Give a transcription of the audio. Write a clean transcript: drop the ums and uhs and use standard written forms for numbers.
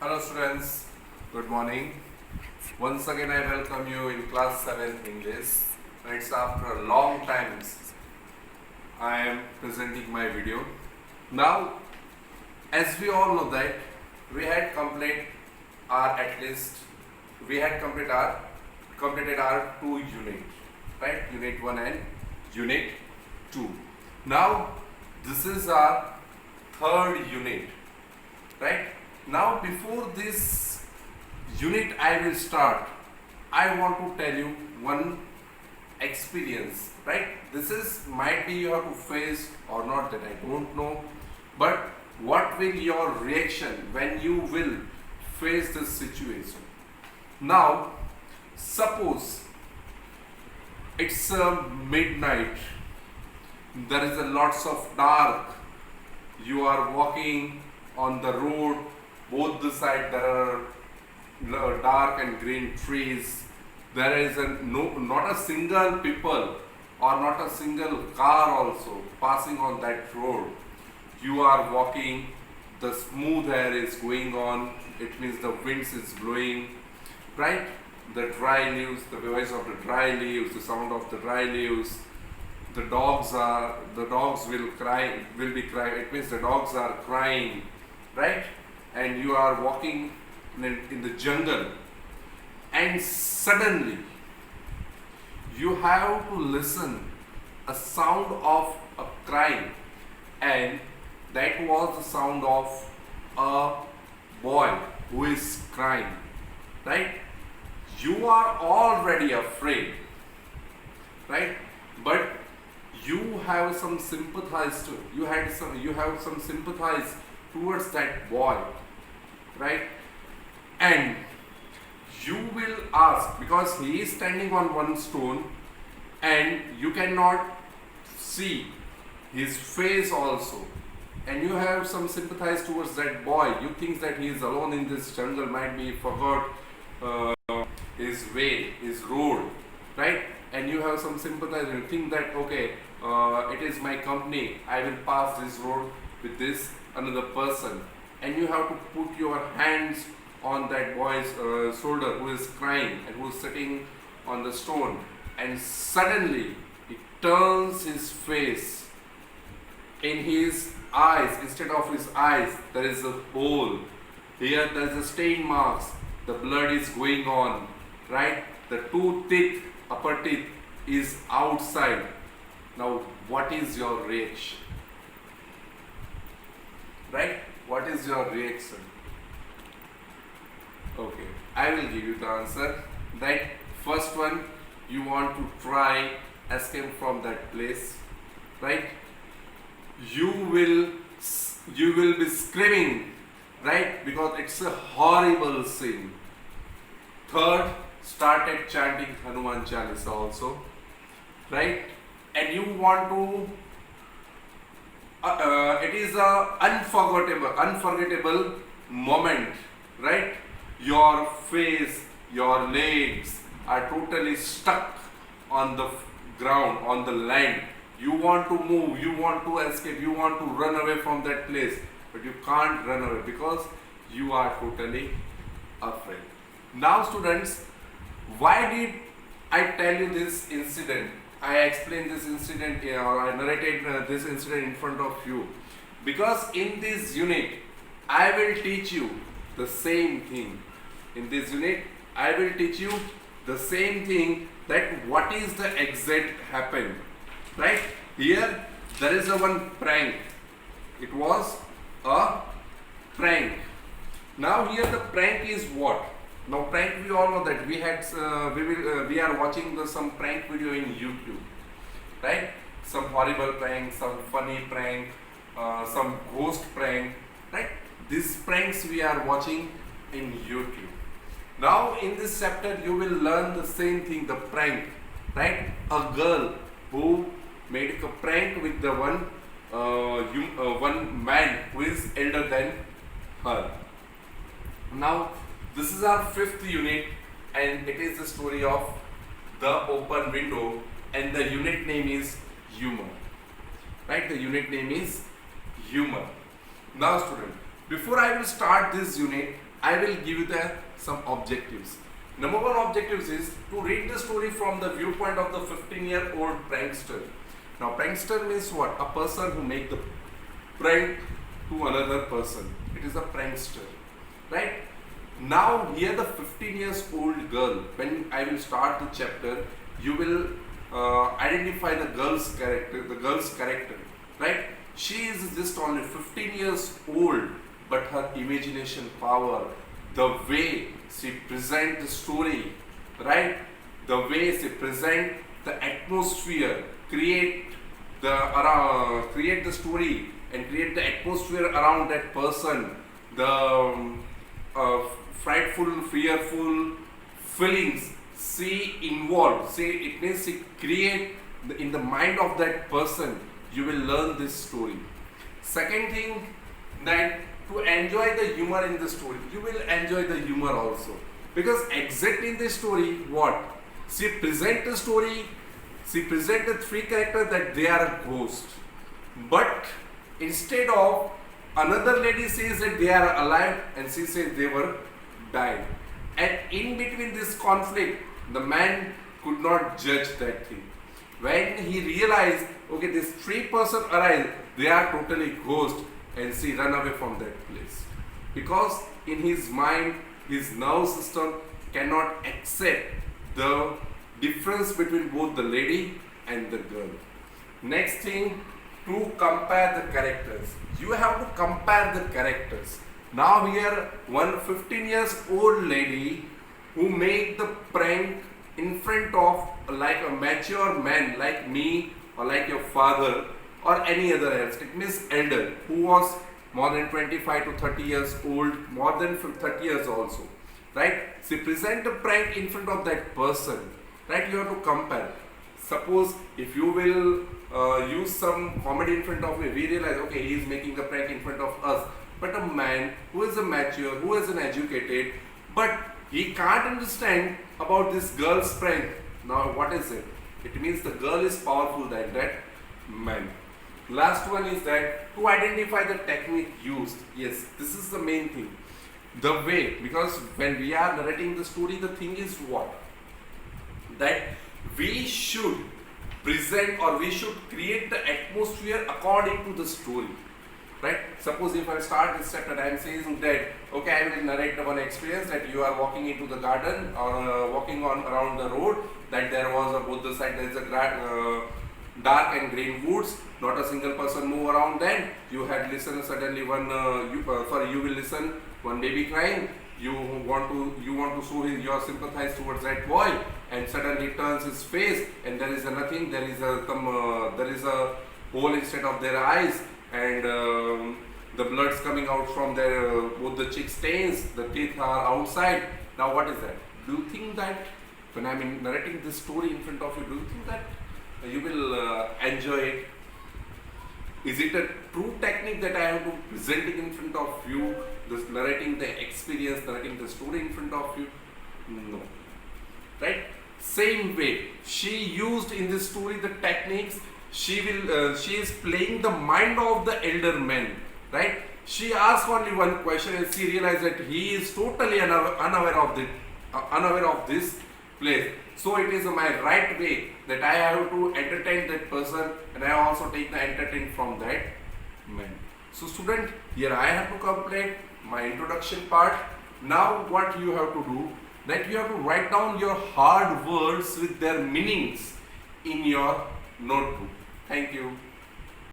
Hello students, good morning. Once again I welcome you in class 7 English. It's after a long time I am presenting my video. Now, as we all know that we had completed our completed our two units, right? Unit 1 and unit 2. Now this is our third unit, right? Now before this unit I will start, I want to tell you one experience, right? This is might be you have to face or not, that I don't know, but what will your reaction when you will face this situation? Now suppose it's midnight, there is a lots of dark, you are walking on the road, both the side there are dark and green trees, there is not a single people or not a single car also passing on that road. You are walking, the smooth air is going on, it means the winds is blowing, right? The dry leaves, the voice of the dry leaves, the sound of the dry leaves, the dogs will be crying, it means the dogs are crying, right? And you are walking in the jungle, and suddenly you have to listen a sound of a crying, and that was the sound of a boy who is crying, right? You are already afraid, right? But you have some sympathize to you have some sympathize towards that boy, right? And you will ask, because he is standing on one stone and you cannot see his face also, and you have some sympathize towards that boy. You think that he is alone in this jungle, might be forgot his way, his road, right? And you have some sympathize and you think that okay, it is my company, I will pass this road with this another person, and you have to put your hands on that boy's shoulder who is crying and who is sitting on the stone, and suddenly he turns his face, in his eyes, instead of his eyes there is a hole, here there is a stain marks, the blood is going on, right? The two teeth, upper teeth is outside. Now what is your reaction, right? What is your reaction? Okay, I will give you the answer. That first one, you want to try escape from that place, right? You will be screaming, right? Because it's a horrible scene. Third, started chanting Hanuman Chalisa also, right? And you want to it is a unforgettable moment, right? Your face, your legs are totally stuck on the ground, on the land. You want to move, you want to escape, you want to run away from that place, but you can't run away because you are totally afraid. Now students, why did I tell you this incident? I explained this incident or I narrated this incident in front of you, because in this unit I will teach you the same thing. In this unit I will teach you the same thing, that what is the exact happened, right? Here there is a one prank. It was a prank. Now here the prank is what? Now prank, we all know that we are watching some prank video in YouTube, right? Some horrible prank, some funny prank, some ghost prank, right? These pranks we are watching in YouTube. Now in this chapter you will learn the same thing, the prank, right? A girl who made a prank with the one man who is elder than her. Now this is our fifth unit, and it is the story of the open window, and the unit name is humor, right? The unit name is humor. Now student, before I will start this unit, I will give you some objectives. Number one objectives is to read the story from the viewpoint of the 15-year-old prankster. Now prankster means what? A person who make the prank to another person. It is a prankster, right? Now here the 15 years old girl, when I will start the chapter, you will identify the girl's character, right? She is just only 15 years old, but her imagination power, the way she present the story, right? The way she present the atmosphere, create the story and create the atmosphere around that person, the frightful, fearful feelings she involved. It means she create in the mind of that person. You will learn this story. Second thing, that to enjoy the humor in the story, you will enjoy the humor also, because exactly in this story, what she present the story, she present the three characters that they are a ghost, but instead of another lady says that they are alive and she says they were died, and in between this conflict, the man could not judge that thing. When he realized, okay, this three person arrived, they are totally ghost, and she run away from that place, because in his mind, his nerve system cannot accept the difference between both the lady and the girl. Next thing, to compare the characters. You have to compare the characters. Now here, one 15 years old lady who made the prank in front of like a mature man like me or like your father or any other else. It means elder who was more than 25 to 30 years old, more than 30 years also, right? So present a prank in front of that person, right? You have to compare. Suppose if you will use some comedy in front of me, we realize, okay, he is making the prank in front of us. But a man who is a mature, who is an educated, but he can't understand about this girl's prank. Now what is it? It means the girl is powerful than that man. Last one is that to identify the technique used. Yes, this is the main thing. The way, because when we are narrating the story, the thing is what? That we should present or we should create the atmosphere according to the story, right? Suppose if I start this chapter, I am saying that, okay, I will narrate the one experience that you are walking into the garden or walking on around the road, that there was both the side there is a dark and green woods, not a single person move around. Then you had listened suddenly one you will listen one baby crying. You want to show your sympathize towards that boy, and suddenly turns his face, and there is nothing. There is a hole instead of their eyes, and the blood's coming out from their both the cheek stains. The teeth are outside. Now what is that? Do you think that when I am narrating this story in front of you, do you think that you will enjoy it? Is it a true technique that I have to presenting in front of you, this narrating the experience, narrating the story in front of you? No. Right? Same way, she used in this story the techniques. She is playing the mind of the elder man. Right? She asked only one question and she realized that he is totally unaware of this place. So it is my right way that I have to entertain that person, and I also take the entertainment from that man. So student, here I have to complete my introduction part. Now what you have to do, that you have to write down your hard words with their meanings in your notebook. Thank you.